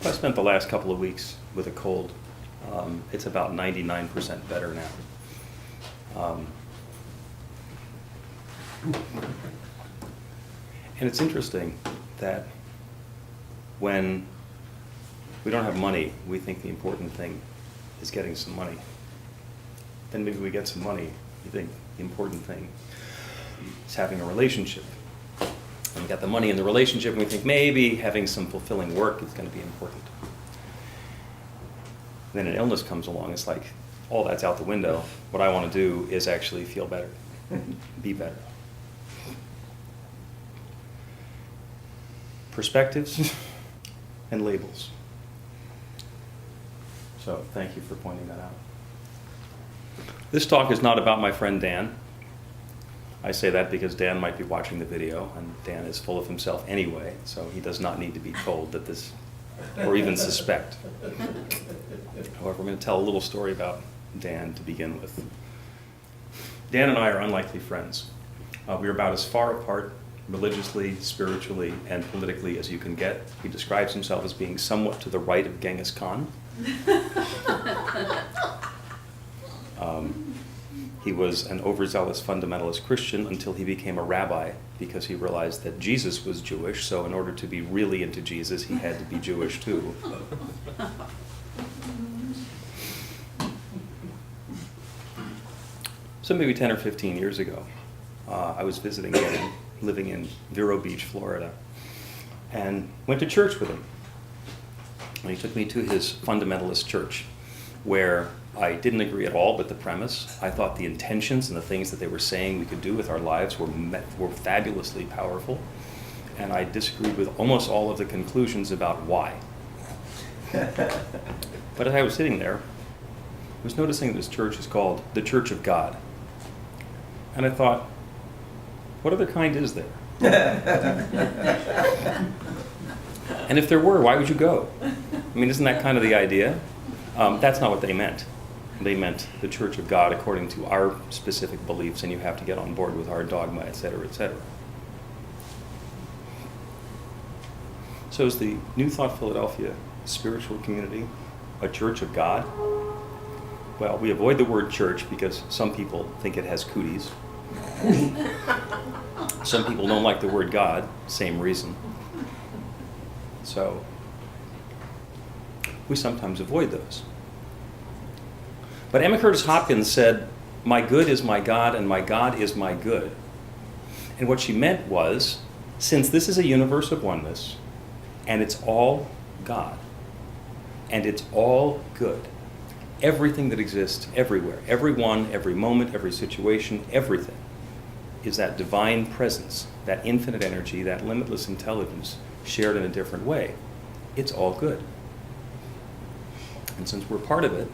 I spent the last couple of weeks with a cold. It's about 99% better now. And it's interesting that when we don't have money, we think the important thing is getting some money. Then maybe we get some money, you think the important thing is having a relationship. And we got the money in the relationship, and we think maybe having some fulfilling work is going to be important. Then an illness comes along, it's like, all that's out the window. What I want to do is actually feel better, be better. Perspectives and labels. So thank you for pointing that out. This talk is not about my friend Dan. I say that because Dan might be watching the video, and Dan is full of himself anyway, so he does not need to be told that this, or even suspect. However, I'm going to tell a little story about Dan to begin with. Dan and I are unlikely friends. We are about as far apart religiously, spiritually, and politically as you can get. He describes himself as being somewhat to the right of Genghis Khan. He was an overzealous fundamentalist Christian until he became a rabbi because he realized that Jesus was Jewish, so in order to be really into Jesus, he had to be Jewish too. So maybe 10 or 15 years ago, I was visiting him, living in Vero Beach, Florida, and went to church with him. And he took me to his fundamentalist church, where I didn't agree at all with the premise. I thought the intentions and the things that they were saying we could do with our lives were fabulously powerful, and I disagreed with almost all of the conclusions about why. But as I was sitting there, I was noticing this church is called the Church of God. And I thought, what other kind is there? And if there were, why would you go? I mean, isn't that kind of the idea? That's not what they meant. They meant the Church of God according to our specific beliefs, and you have to get on board with our dogma, etc., etc. So is the New Thought Philadelphia spiritual community a Church of God? Well, we avoid the word church because some people think it has cooties. Some people don't like the word God, same reason. So we sometimes avoid those. But Emma Curtis Hopkins said, "My good is my God, and my God is my good." And what she meant was, since this is a universe of oneness, and it's all God, and it's all good, everything that exists everywhere, everyone, every moment, every situation, everything, is that divine presence, that infinite energy, that limitless intelligence shared in a different way. It's all good. And since we're part of it,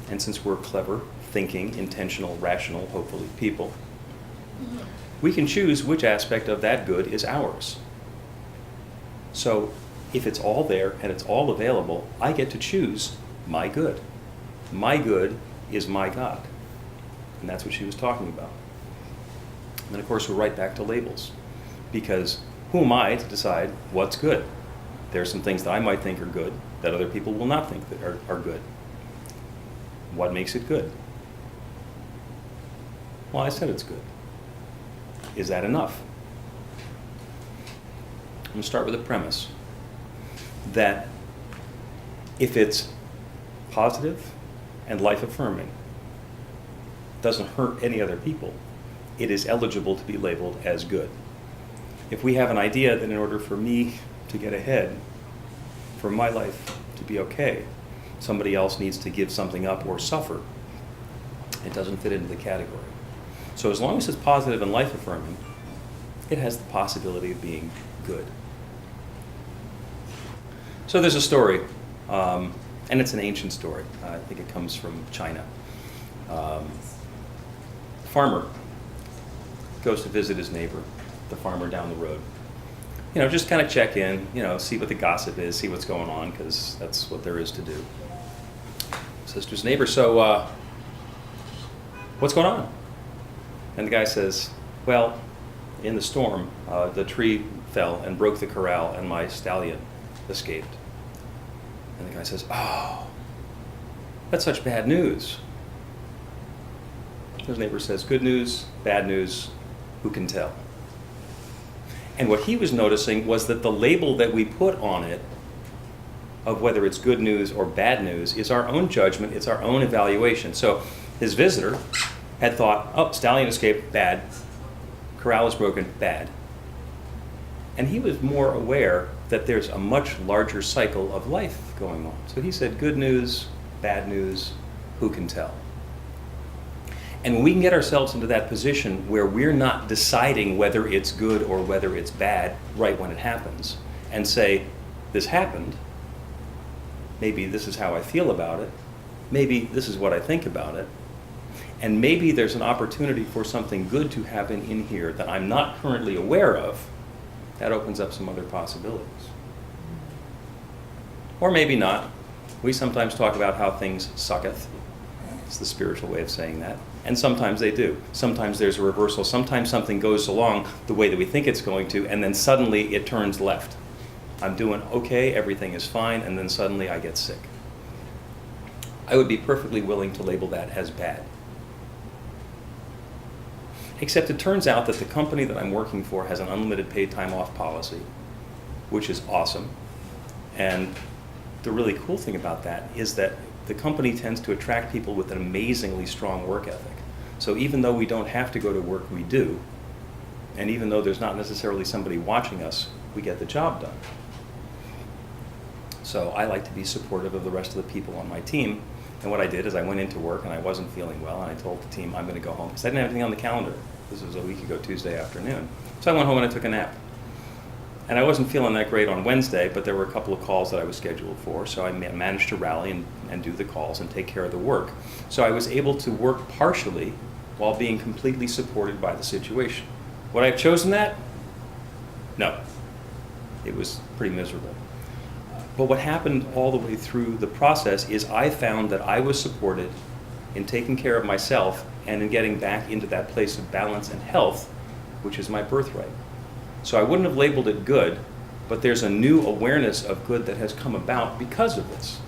and since we're clever, thinking, intentional, rational, hopefully, people, we can choose which aspect of that good is ours. So if it's all there and it's all available, I get to choose my good. My good is my God. And that's what she was talking about. And then, of course, we're right back to labels. Because who am I to decide what's good? There are some things that I might think are good that other people will not think that are good. What makes it good? Well, I said it's good. Is that enough? I'm going to start with a premise that if it's positive and life-affirming, doesn't hurt any other people, it is eligible to be labeled as good. If we have an idea that in order for me to get ahead, for my life to be okay, somebody else needs to give something up or suffer, it doesn't fit into the category. So as long as it's positive and life-affirming, it has the possibility of being good. So there's a story, and it's an ancient story. I think it comes from China. Farmer goes to visit his neighbor, the farmer down the road. Just kind of check in, see what the gossip is, see what's going on, because that's what there is to do. Says to his neighbor, "So, what's going on?" And the guy says, "Well, in the storm, the tree fell and broke the corral, and my stallion escaped." And the guy says, "Oh, that's such bad news." His neighbor says, "Good news, bad news, who can tell?" And what he was noticing was that the label that we put on it of whether it's good news or bad news is our own judgment, it's our own evaluation. So his visitor had thought, "Oh, stallion escaped, bad. Corral is broken, bad." And he was more aware that there's a much larger cycle of life going on. So he said, "Good news, bad news, who can tell?" And when we can get ourselves into that position where we're not deciding whether it's good or whether it's bad right when it happens, and say, "This happened, maybe this is how I feel about it, maybe this is what I think about it, and maybe there's an opportunity for something good to happen in here that I'm not currently aware of," that opens up some other possibilities. Or maybe not. We sometimes talk about how things sucketh. It's the spiritual way of saying that. And sometimes they do. Sometimes there's a reversal. Sometimes something goes along the way that we think it's going to, and then suddenly it turns left. I'm doing okay, everything is fine, and then suddenly I get sick. I would be perfectly willing to label that as bad. Except it turns out that the company that I'm working for has an unlimited paid time off policy, which is awesome. And the really cool thing about that is that the company tends to attract people with an amazingly strong work ethic. So even though we don't have to go to work, we do. And even though there's not necessarily somebody watching us, we get the job done. So I like to be supportive of the rest of the people on my team. And what I did is I went into work and I wasn't feeling well, and I told the team I'm going to go home because I didn't have anything on the calendar. This was a week ago, Tuesday afternoon. So I went home and I took a nap. And I wasn't feeling that great on Wednesday, but there were a couple of calls that I was scheduled for, so I managed to rally and do the calls and take care of the work. So I was able to work partially while being completely supported by the situation. Would I have chosen that? No. It was pretty miserable. But what happened all the way through the process is I found that I was supported in taking care of myself and in getting back into that place of balance and health, which is my birthright. So I wouldn't have labeled it good, but there's a new awareness of good that has come about because of this.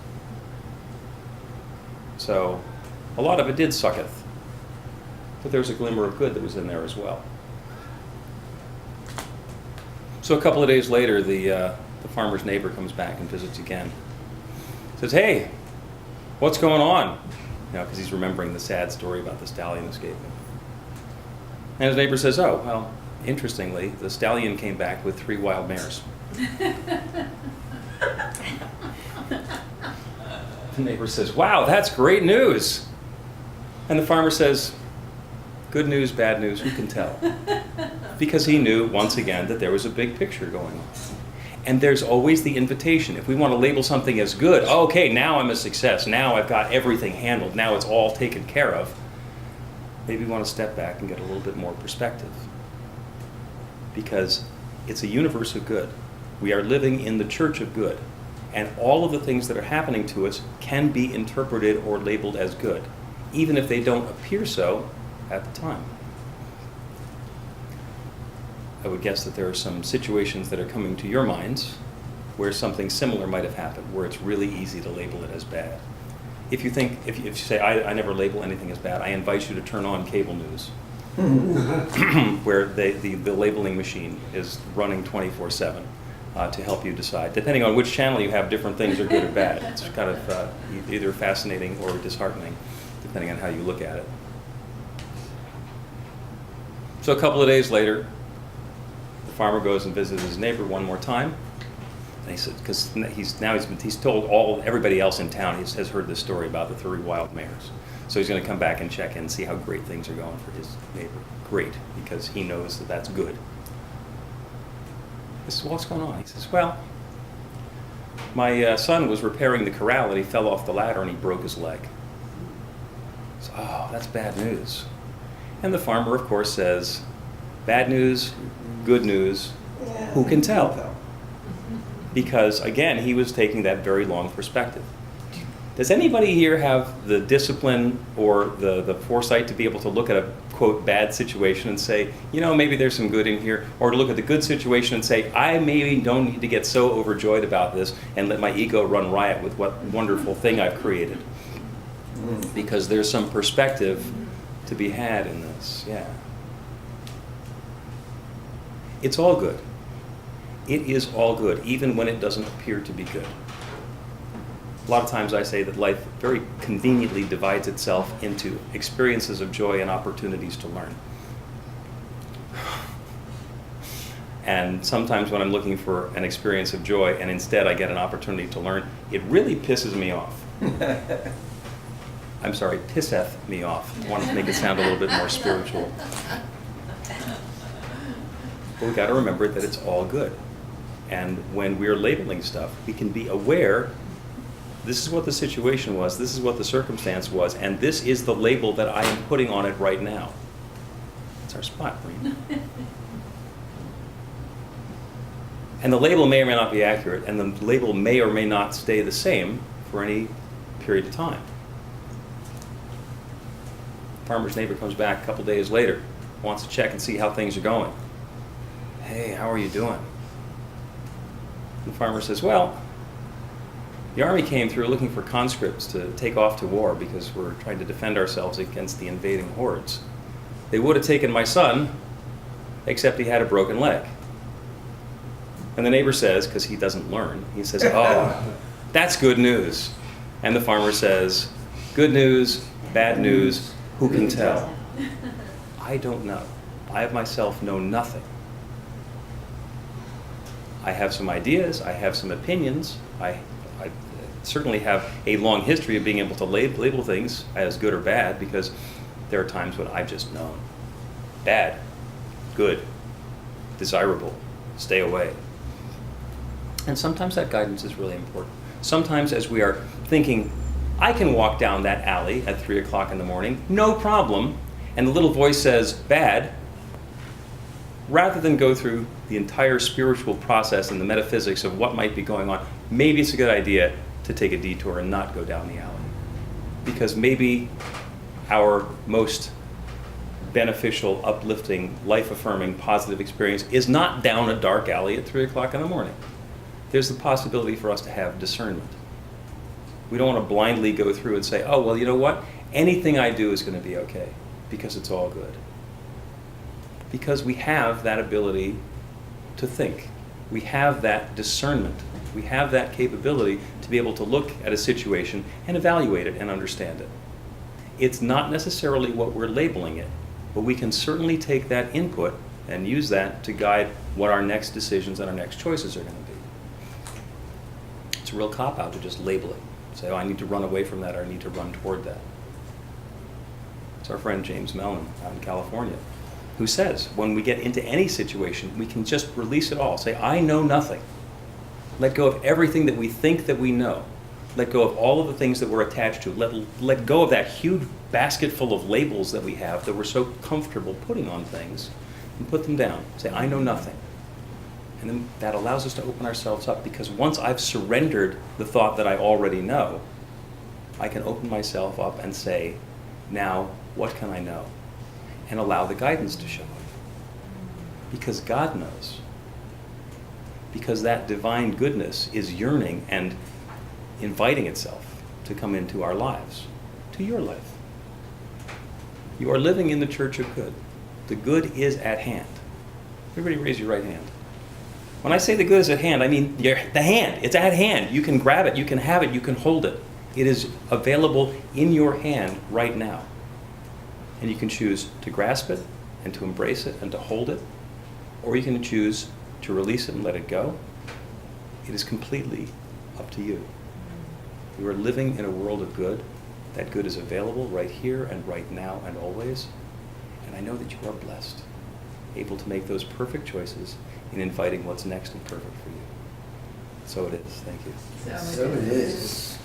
So a lot of it did sucketh, but there's a glimmer of good that was in there as well. So a couple of days later, the farmer's neighbor comes back and visits again. Says, "Hey, what's going on?" Because he's remembering the sad story about the stallion escaping. And his neighbor says, "Oh, well, interestingly, the stallion came back with 3 wild mares." The neighbor says, "Wow, that's great news." And the farmer says, "Good news, bad news, who can tell?" Because he knew, once again, that there was a big picture going on. And there's always the invitation. If we want to label something as good, okay, now I'm a success, now I've got everything handled, now it's all taken care of, maybe we want to step back and get a little bit more perspective. Because it's a universe of good. We are living in the church of good. And all of the things that are happening to us can be interpreted or labeled as good, even if they don't appear so at the time. I would guess that there are some situations that are coming to your minds where something similar might have happened, where it's really easy to label it as bad. If you say, I never label anything as bad, I invite you to turn on cable news, where the labeling machine is running 24/7 to help you decide. Depending on which channel you have, different things are good or bad. It's kind of either fascinating or disheartening, depending on how you look at it. So a couple of days later, the farmer goes and visits his neighbor one more time, and he said, because he's told everybody else in town has heard this story about the 3 wild mares, so he's going to come back and check in and see how great things are going for his neighbor. Great, because he knows that that's good. He says, "What's going on?" He says, "Well, my son was repairing the corral and he fell off the ladder and he broke his leg." So, "Oh, that's bad news." And the farmer, of course, says, "Bad news, good news, who can tell?" Because, again, he was taking that very long perspective. Does anybody here have the discipline or the foresight to be able to look at a, quote, bad situation and say, you know, maybe there's some good in here, or to look at the good situation and say, I maybe don't need to get so overjoyed about this and let my ego run riot with what wonderful thing I've created? Because there's some perspective to be had in this, yeah. It's all good. It is all good, even when it doesn't appear to be good. A lot of times I say that life very conveniently divides itself into experiences of joy and opportunities to learn. And sometimes when I'm looking for an experience of joy and instead I get an opportunity to learn, it really pisses me off. I'm sorry, pisseth me off. I wanted to make it sound a little bit more spiritual. But we've got to remember that it's all good. And when we're labeling stuff, we can be aware, this is what the situation was, this is what the circumstance was, and this is the label that I am putting on it right now. It's our spot, Breen. And the label may or may not be accurate, and the label may or may not stay the same for any period of time. Farmer's neighbor comes back a couple days later, wants to check and see how things are going. Hey, how are you doing? The farmer says, well, the army came through looking for conscripts to take off to war because we're trying to defend ourselves against the invading hordes. They would have taken my son, except he had a broken leg. And the neighbor says, because he doesn't learn, he says, oh, that's good news. And the farmer says, good news, bad news, who can tell? I don't know. I of myself know nothing. I have some ideas, I have some opinions, I certainly have a long history of being able to label things as good or bad, because there are times when I've just known. Bad, good, desirable, stay away. And sometimes that guidance is really important. Sometimes as we are thinking, I can walk down that alley at 3 o'clock in the morning, no problem, and the little voice says, bad, rather than go through the entire spiritual process and the metaphysics of what might be going on, maybe it's a good idea to take a detour and not go down the alley. Because maybe our most beneficial, uplifting, life-affirming, positive experience is not down a dark alley at 3 o'clock in the morning. There's the possibility for us to have discernment. We don't want to blindly go through and say, oh, well, you know what? Anything I do is going to be okay because it's all good. Because we have that ability to think. We have that discernment. We have that capability to be able to look at a situation and evaluate it and understand it. It's not necessarily what we're labeling it, but we can certainly take that input and use that to guide what our next decisions and our next choices are going to be. It's a real cop-out to just label it. Say, oh, I need to run away from that, or I need to run toward that. It's our friend James Mellon out in California, who says when we get into any situation, we can just release it all. Say, I know nothing. Let go of everything that we think that we know. Let go of all of the things that we're attached to. Let go of that huge basket full of labels that we have that we're so comfortable putting on things, and put them down. Say, I know nothing. And then that allows us to open ourselves up, because once I've surrendered the thought that I already know, I can open myself up and say, now, what can I know? And allow the guidance to show up. Because God knows. Because that divine goodness is yearning and inviting itself to come into our lives, to your life. You are living in the church of good. The good is at hand. Everybody raise your right hand. When I say the good is at hand, I mean the hand. It's at hand. You can grab it, you can have it, you can hold it. It is available in your hand right now. And you can choose to grasp it and to embrace it and to hold it, or you can choose to release it and let it go. It is completely up to you. You are living in a world of good. That good is available right here and right now and always. And I know that you are blessed, able to make those perfect choices in inviting what's next and perfect for you. So it is. Thank you. So it is.